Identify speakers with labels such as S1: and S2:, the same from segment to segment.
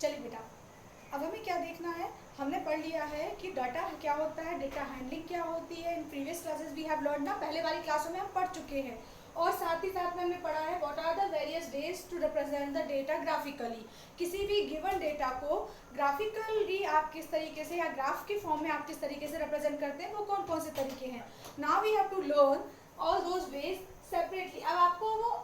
S1: चलिए बेटा, अब हमें क्या देखना है। हमने पढ़ लिया है कि डाटा क्या होता है, डेटा हैंडलिंग क्या होती है। In previous classes we have learn ना, पहले वाली क्लासों में हम पढ़ चुके हैं। और साथ ही साथ में हमने पढ़ा है what are the various ways to represent the data graphically. किसी भी गिवन डेटा को ग्राफिकली आप किस तरीके से या ग्राफ के फॉर्म में आप किस तरीके से रिप्रेजेंट करते हैं, वो कौन कौन से तरीके हैं। Now we have to learn all those ways separately. अब आपको वो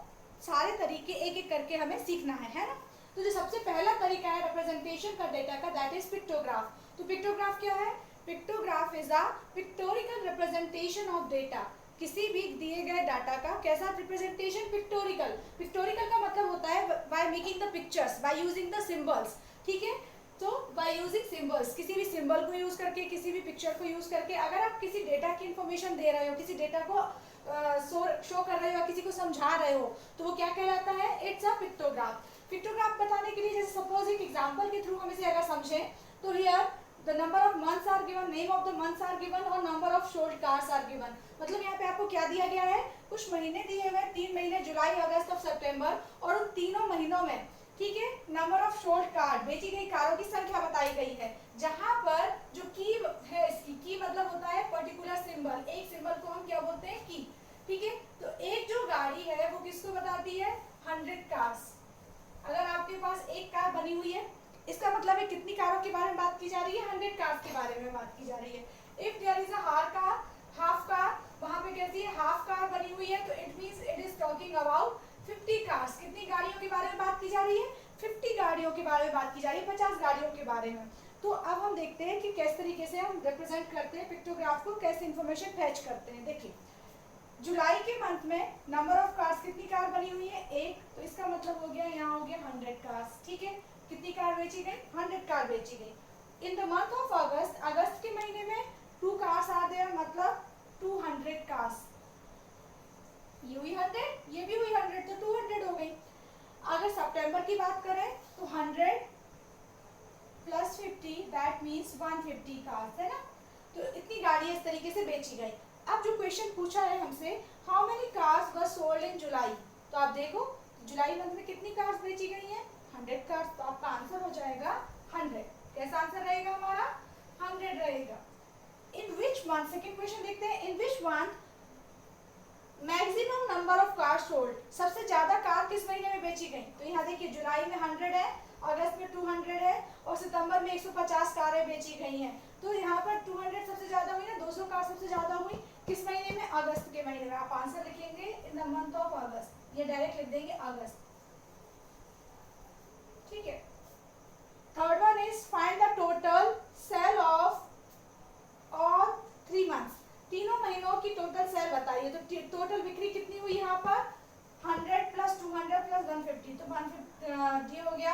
S1: सारे तरीके एक एक करके हमें सीखना है ना। तो जो सबसे पहला तरीका है रिप्रेजेंटेशन का डेटा का, दैट इज पिक्टोग्राफ। तो पिक्टोग्राफ क्या है? Pictograph is a pictorial representation of data. किसी भी दिए गए डाटा का कैसा रिप्रेजेंटेशन? पिक्टोरिकल। पिक्टोरिकल का मतलब होता है by making the pictures, by using the symbols. ठीक है, तो बाय यूजिंग सिंबल्स, किसी भी सिंबल को यूज करके, किसी भी पिक्चर को यूज करके अगर आप किसी डेटा की इंफॉर्मेशन दे रहे हो, किसी डेटा को शो कर रहे हो या किसी को समझा रहे हो, तो वो क्या कहलाता है? It's a pictograph. पिक्टोग्राफ बताने के लिए जैसे सपोज एक एग्जांपल के थ्रू हम इसे अगर समझें तो here the number of months are given, name of the months are given और number of sold cars are given. मतलब यहाँ पे आपको क्या दिया गया है? कुछ महीने दिए हुए, 3 महीने, जुलाई, अगस्त और सितंबर, और उन तीनों महीनों में, ठीक है, नंबर ऑफ शोल्ड कार्ड, बेची गई कारों की संख्या बताई गई है। जहां पर जो की है, इसकी की मतलब होता है पर्टिकुलर सिंबल, एक सिंबल को हम क्या बोलते हैं? की। ठीक है, तो एक जो गाड़ी है वो किसको बताती है? 100 कार्स। अगर आपके पास एक कार बनी हुई है, इसका मतलब है कितनी कारों के बारे में बात की जा रही है? 100 कार्स के बारे में बात की जा रही है। If there is a half car, वहां पे कैसी है? हाफ कार बनी हुई है, तो it means it is talking about 50 cars. कितनी गाड़ियों के बारे में बात की जा रही है? 50 गाड़ियों के बारे में बात की जा रही है, 50 गाड़ियों के बारे में। तो अब हम देखते हैं कि किस तरीके से हम रिप्रेजेंट करते हैं पिक्टोग्राफ को, कैसे इंफॉर्मेशन फैच करते हैं। देखिए, जुलाई के मंथ में नंबर ऑफ कार्स, कितनी कार बनी हुई है? एक, तो इसका मतलब हो गया, यहाँ हो गया 100 कार्स। ठीक है, कितनी कार बेची गई? 100 कार बेची गई। In the month of August, अगस्त के महीने में 2 कार्स आ गए, मतलब 200 कार्स। ये हुई 100, ये भी हुई 100, तो 200 हो गई। अगर सितंबर की बात करें तो 100 प्लस 50 दैट मीन्स 150 कार्स, है ना। तो इतनी गाड़ियां इस तरीके से बेची गई। अब जो क्वेश्चन पूछा है हमसे, how many cars were sold in July, तो आप देखो जुलाई मंथ में कितनी कार्स बेची गई हैं? 100 कार्स। तो आपका आंसर हो जाएगा 100। कैसा आंसर रहेगा हमारा? 100 रहेगा। In which month, second question देखते हैं, in which month maximum number of car sold, सबसे ज्यादा कार किस महीने में बेची गई? तो यहाँ देखिए, जुलाई में 100 है, अगस्त में 200 है और सितंबर में 150 कारें बेची गई हैं। तो यहाँ पर 200 सबसे ज्यादा हुई ना, 200 कार सबसे ज्यादा हुई किस महीने में? अगस्त के महीने में। आप आंसर लिखेंगे इन द मंथ ऑफ अगस्त, ये डायरेक्ट लिख देंगे अगस्त। ठीक है, third one is find the total sale of और 3 मंथ्स, तीनों महीनों की टोटल सेल बताइए। तो टोटल बिक्री कितनी हुई यहाँ पर? 100 प्लस 200 प्लस 150, तो 150 ये हो गया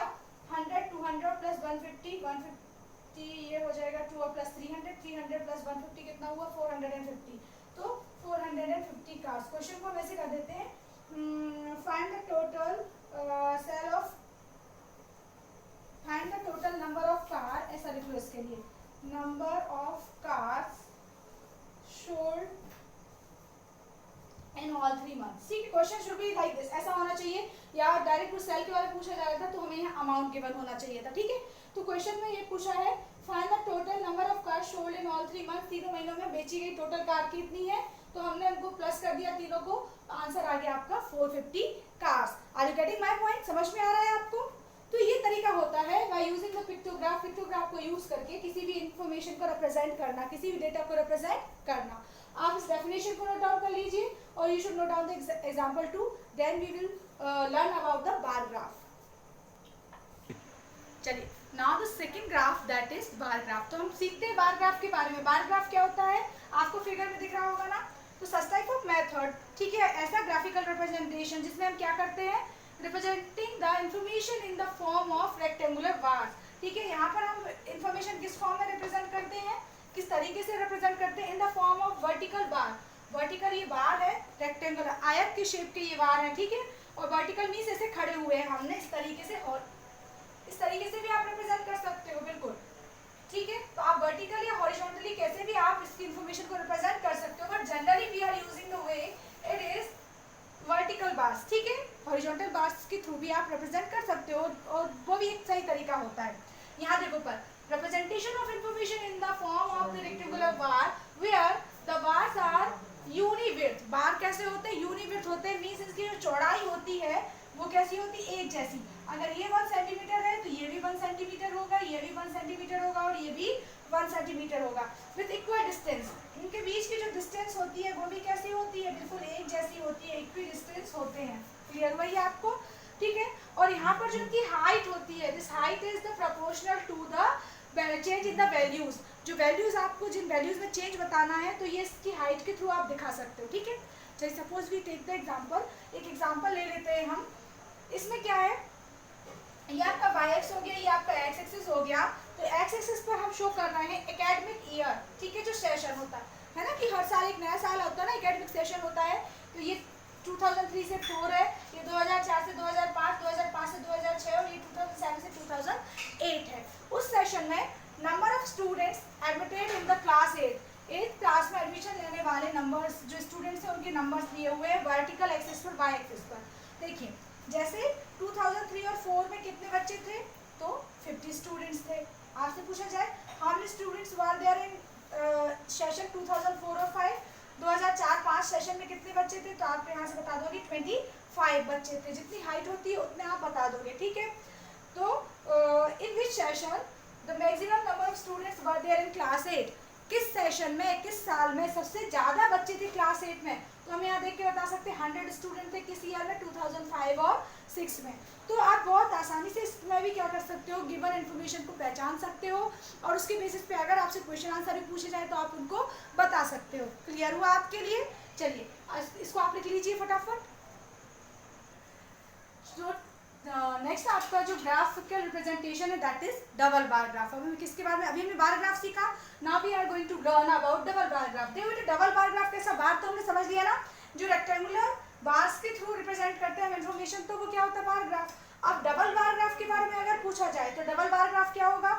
S1: 100, 200 प्लस 150, 150 ये हो जाएगा 2 और प्लस 300, 300 प्लस 150 कितना हुआ? 450। तो 450 कार्स। क्वेश्चन को हम ऐसे कर देते हैं, find the total sale of, find the total number of car, ऐसा लिख लो इसके लिए, number of cars sold in all 3 months. ठीक है, question should be like this, ऐसा होना चाहिए, या डायरेक्ट कुछ सेल के बारे में पूछा जा रहा था तो हमें यहाँ अमाउंट गिवन होना चाहिए था। ठीक है, तो क्वेश्चन में ये पूछा है find the total number of cars sold in all 3 months, तीनों महीनों में बेची गई टोटल कार कितनी है? तो हमने उनको प्लस कर दिया तीनों को, आंसर आ गया आपका 450 cars. Are you getting my point? समझ में आ रहा है आपको? तो ये तरीका होता है by using the pictograph, pictograph को यूज करके किसी भी इंफॉर्मेशन को रिप्रेजेंट करना, किसी भी डेटा को रिप्रेजेंट करना। आप इस डेफिनेशन को नोट डाउन कर लीजिए और you should note down the example 2, then we will learn about the bar graph. चलिए, now the second graph that is bar graph. तो हम सीखते हैं बार ग्राफ के बारे में। बार ग्राफ क्या होता है? आपको फिगर में दिख रहा होगा ना। तो सच टाइप ऑफ मेथड, ठीक है, ऐसा ग्राफिकल रिप्रेजेंटेशन जिसमें हम क्या करते हैं? Representing the information in the form of rectangular bars. ठीक है, यहाँ पर हम इंफॉर्मेशन किस फॉर्म में रिप्रेजेंट करते हैं, किस तरीके से रिप्रेजेंट करते हैं? In the form of vertical bar. Vertical ये बार है, रेक्टेंगुलर आयत की शेप के ये बार है। ठीक है, और वर्टिकल मीन्स ऐसे खड़े हुए हैं हमने इस तरीके से, और इस तरीके से भी आप रिप्रेजेंट कर सकते हो, बिल्कुल। ठीक है, तो आप वर्टिकल या हॉरिजॉन्टली कैसे भी आप इसकी इंफॉर्मेशन को रिप्रेजेंट कर सकते हो, but generally we are using the way it is vertical bars. ठीक है, हॉरिजॉन्टल बार्स के थ्रू भी आप रिप्रेजेंट कर सकते हो और वो भी एक सही तरीका होता है। ऊपर, representation of information in the form of the rectangular bar where the bars are uni-width. बार कैसे होते हैं? uni-width होते हैं, मीन्स इसकी जो चौड़ाई होती है वो कैसी होती है? एक जैसी। अगर ये 1 सेंटीमीटर है तो ये भी 1 सेंटीमीटर होगा, ये भी 1 सेंटीमीटर होगा और ये भी 1 सेंटीमीटर होगा, विथ इक्वल डिस्टेंस। इनके बीच की जो डिस्टेंस होती है वो भी कैसी होती है? बिल्कुल एक जैसी होती है, इक्वी डिस्टेंस होते हैं। क्लियर हुआ ये आपको? ठीक है। और यहाँ पर जो इनकी हाइट होती है, this height is the proportional to the change in the values. जो वैल्यूज आपको जिन वैल्यूज में चेंज बताना है तो ये इसकी हाइट के थ्रू आप दिखा सकते हो। ठीक है। चलिए suppose we take the example, एक एग्जांपल ले लेते हैं हम। इसमें क्या है, ये आपका वाई एक्स हो गया, ये आपका एक्स एक्सिस हो गया। तो एक्स एक्सिस पर हम शो कर रहे हैं एकेडमिक ईयर, ठीक है, जो सेशन होता है ना, कि हर साल एक नया साल होता है ना, एकेडमिक सेशन होता है। तो ये 2003 से 4 है, ये 2004 से 2005, 2005 से 2006 और ये 2007 से 2008 है। उस सेशन में number of students admitted in the class 8 class में एडमिशन लेने वाले नंबर्स जो स्टूडेंट्स हैं उनके नंबर्स दिए हुए हैं वर्टिकल एक्सिस पर, वाई एक्सिस पर। देखिए जैसे 2003 और 4 में कितने बच्चे थे? तो 50 स्टूडेंट्स थे। आपसे पूछा जाए how many students were there in session 2004 और 5, 2004-5 सेशन में कितने बच्चे थे? तो आप यहाँ से बता दोगे 25 बच्चे थे। जितनी हाइट होती है उतने आप बता दोगे। ठीक है। तो in which session the maximum number of students were there in class 8, किस सेशन में, किस साल में सबसे ज़्यादा बच्चे थे क्लास 8 में? तो हम यहाँ देख के बता सकते हैं 100 स्टूडेंट थे किस ईयर में? 2005 और 6 में। तो आप बहुत आसानी से इसमें भी क्या कर सकते हो, गिवन इन्फॉर्मेशन को पहचान सकते हो और उसके बेसिस पे अगर आपसे क्वेश्चन आंसर भी पूछे जाए तो आप उनको बता सकते हो। क्लियर हुआ आपके लिए? चलिए इसको आप लिख लीजिए फटाफट। नेक्स्ट आपका जो ग्राफिकल रिप्रेजेंटेशन है that is double bar graph. अभी किसके बारे में? अभी हमने बार ग्राफ सीखा, now we are going to learn about double bar graph. देखो बेटा डबल बार ग्राफ कैसा, बार तो हमने समझ लिया ना, जो रेक्टेंगुलर बार्स के थ्रू रिप्रेजेंट करते हैं इन्फॉर्मेशन, तो वो क्या होता है? Bar graph. अब डबल बार ग्राफ के बारे में अगर पूछा जाए तो डबल बार ग्राफ क्या होगा?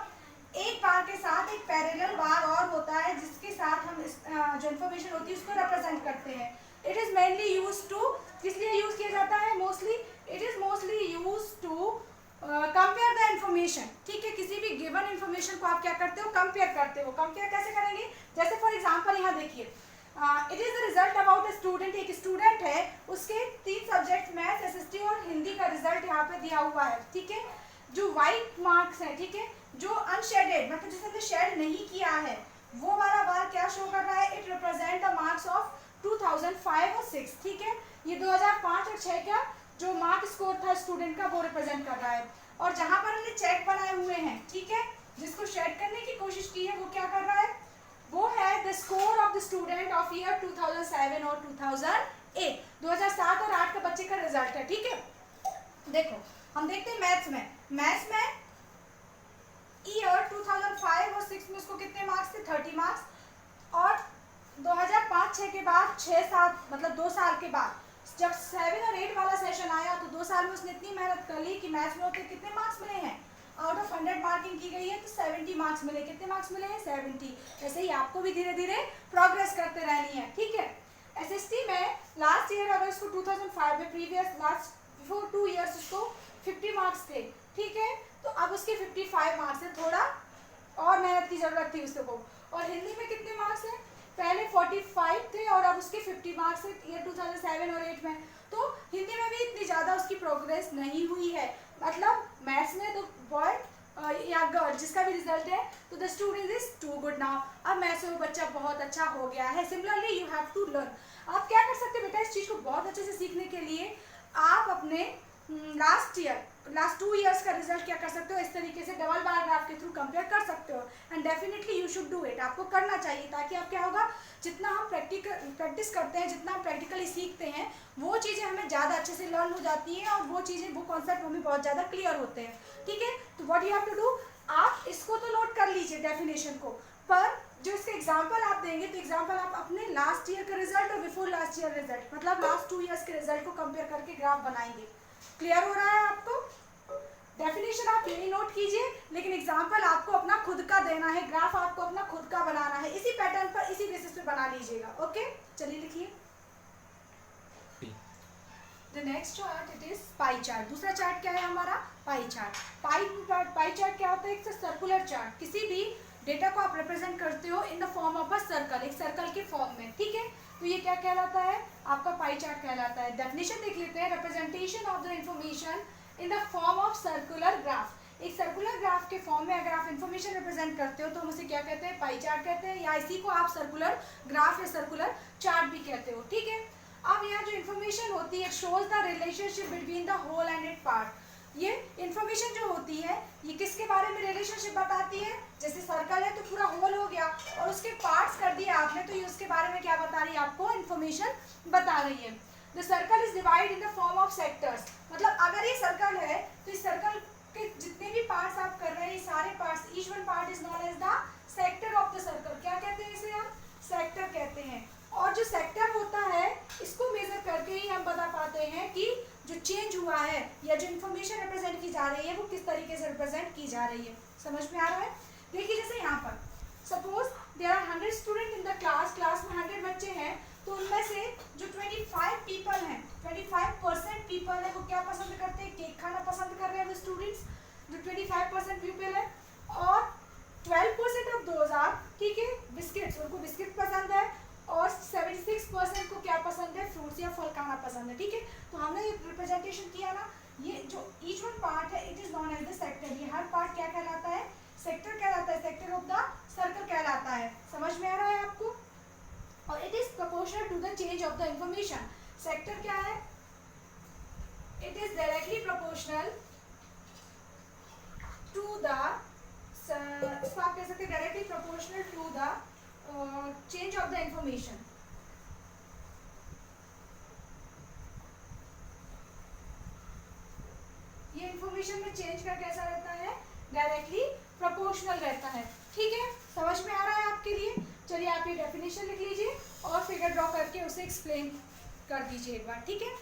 S1: एक बार के साथ एक पैरेलल बार और होता है जिसके साथ हम जो इन्फॉर्मेशन होती है उसको रिप्रेजेंट करते हैं। It is mainly use to, किस लिए यूज किया जाता है? Mostly it is mostly use to compare the information. ठीक है, किसी भी गिवन इन्फॉर्मेशन को आप क्या करते हो? कंपेयर करते हो। कंपेयर कैसे करेंगे? जैसे फॉर एग्जांपल यहाँ देखिए, it is the result about a student. एक स्टूडेंट है, उसके 3 सब्जेक्ट मैथ, एसएसटी और हिंदी का रिजल्ट यहाँ पे दिया हुआ है। ठीक है, जो व्हाइट मार्क्स है, ठीक है, जो अनशेडेड मतलब जिसे हमने शेड नहीं किया है वो वाला बार क्या शो कर रहा है? It represent the marks of 2005 और 6। ठीक है, ये 2005 और 6 का जो मार्क स्कोर था स्टूडेंट का वो रिप्रेजेंट कर रहा है। और जहां पर हमने चेक बनाए हुए हैं, ठीक है, जिसको शेड करने की कोशिश की है वो क्या कर रहा है? वो है the score of the student of year 2007 और 2008, 2007 और 8 का बच्चे का रिजल्ट है। ठीक है, देखो हम देखते हैं मैथ्स में ईयर 2005 और 6 में उसको कितने मार्क्स थे? 30 मार्क्स। और 2005-6 के बाद 6-7 मतलब 2 साल के बाद जब 7 और 8 वाला सेशन आया तो 2 साल में उसने इतनी मेहनत कर ली कि मैथ्स में उसके कितने मार्क्स मिले हैं? आउट ऑफ 100 मार्किंग की गई है तो 70 मार्क्स मिले। कितने मार्क्स मिले हैं? 70। ऐसे ही आपको भी धीरे धीरे प्रोग्रेस करते रहनी है। ठीक है, एसएसटी में लास्ट ईयर अगर उसको 2005 में प्रीवियस लास्ट बिफोर 2 इयर्स उसको 50 मार्क्स थे। ठीक है, तो अब उसके 55 मार्क्स है, थोड़ा और मेहनत की जरूरत थी उसको। और हिंदी में कितने मार्क्स हैं? पहले 45 थे और अब उसके 50 मार्क्स है ईयर 2007 और 8 में। तो हिंदी में भी इतनी ज़्यादा उसकी प्रोग्रेस नहीं हुई है। मतलब मैथ्स में तो बॉय या गर्ल जिसका भी रिजल्ट है तो the student is too good now. अब मैथ्स में बच्चा बहुत अच्छा हो गया है। Similarly you have to learn. आप क्या कर सकते हैं बेटा, इस चीज़ को बहुत अच्छे से सीखने के लिए आप अपने लास्ट 2 इयर्स का रिजल्ट क्या कर सकते हो? इस तरीके से डबल बार ग्राफ के थ्रू कंपेयर कर सकते हो। And definitely you should do it. आपको करना चाहिए ताकि आप क्या होगा, जितना हम प्रैक्टिस करते हैं, जितना हम प्रैक्टिकली सीखते हैं, वो चीज़ें हमें ज़्यादा अच्छे से लर्न हो जाती हैं और वो चीज़ें, वो कॉन्सेप्ट हमें बहुत ज़्यादा क्लियर होते हैं। ठीक है, तो what you have to do, आप इसको तो नोट कर लीजिए डेफिनेशन को, पर जो इसके एग्जाम्पल आप देंगे तो एग्जाम्पल आप अपने लास्ट ईयर का रिजल्ट और बिफोर लास्ट ईयर रिजल्ट मतलब लास्ट 2 इयर्स के रिजल्ट को कंपेयर करके ग्राफ बनाएंगे। क्लियर हो रहा है आपको? डेफिनेशन आप यही नोट कीजिए, लेकिन एग्जाम्पल आपको अपना खुद का देना है, ग्राफ आपको अपना खुद का बनाना है। इसी पैटर्न पर, इसी बेसिस पे बना लीजिएगा। ओके, चलिए लिखिए। The next chart it is pie chart. दूसरा चार्ट क्या है हमारा? Pie chart. पाई चार्ट क्या होता है? एक सर्कुलर चार्ट। किसी भी डेटा को आप रिप्रेजेंट करते हो in the form of a circle, एक सर्कल के फॉर्म में, ठीक है। तो ये क्या कहलाता है? आपका पाई चार्ट कहलाता है। डेफिनेशन देख लेते हैं। Representation of the information in the form of circular graph. एक सर्कुलर ग्राफ के फॉर्म में अगर आप इंफॉर्मेशन रिप्रेजेंट करते हो तो हम उसे क्या कहते हैं? पाई चार्ट कहते हैं, या इसी को आप सर्कुलर ग्राफ या सर्कुलर चार्ट भी कहते हो, ठीक है। अब यहाँ जो इन्फॉर्मेशन होती है shows the relationship between the whole and it part. ये इन्फॉर्मेशन जो होती है ये किसके बारे में रिलेशनशिप बताती है? जैसे सर्कल है तो पूरा होल हो गया और उसके पार्ट्स कर दिए आपने, तो ये उसके बारे में क्या बता रही है? आपको इन्फॉर्मेशन बता रही है। The circle is divide in the form of sectors. मतलब अगर ये सर्कल है तो इस सर्कल के जितने भी पार्ट्स आप कर रहे हैं, ये सारे parts, each one part is known as the sector of the circle. क्या कहते हैं इसे? हम सेक्टर कहते हैं। और जो सेक्टर होता है इसको मेजर करके ही हम बता पाते हैं कि जो चेंज हुआ है या जो इन्फॉर्मेशन रिप्रेजेंट की जा रही है वो किस तरीके से रिप्रेजेंट की जा रही है। समझ में आ रहा है? देखिए जैसे यहाँ पर suppose there are 100 student in the class में 100 बच्चे हैं, तो उनमें से जो 25 पीपल हैं, 25% पीपल है वो क्या पसंद करते हैं? केक खाना पसंद कर रहे हैं वो स्टूडेंट्स, जो 25% पीपल है। और 12% ऑफ दोज आर, ठीक है, बिस्किट्स, उनको बिस्किट पसंद है। और 76% को क्या पसंद है? फ्रूट्स या फल खाना पसंद है, ठीक है। तो हमने ये रिप्रेजेंटेशन किया ना, ये जो ईच वन पार्ट है it is known as the sector. ये हर पार्ट क्या कहलाता है? सेक्टर कहलाता है, सेक्टर ऑफ द सर्कल कहलाता है। समझ में आ रहा है आपको? और it is proportional to the change of the information. Sector क्या है? It is directly proportional to the, इसको आप कह सकते हैं directly proportional to the change of the information. ये इंफॉर्मेशन में चेंज का कैसा रहता है? डायरेक्टली प्रोपोर्शनल रहता है, ठीक है। समझ में आ रहा है आपके लिए? चलिए आप ये डेफिनेशन लिख लीजिए और फिगर ड्रॉ करके उसे एक्सप्लेन कर दीजिए एक बार, ठीक है।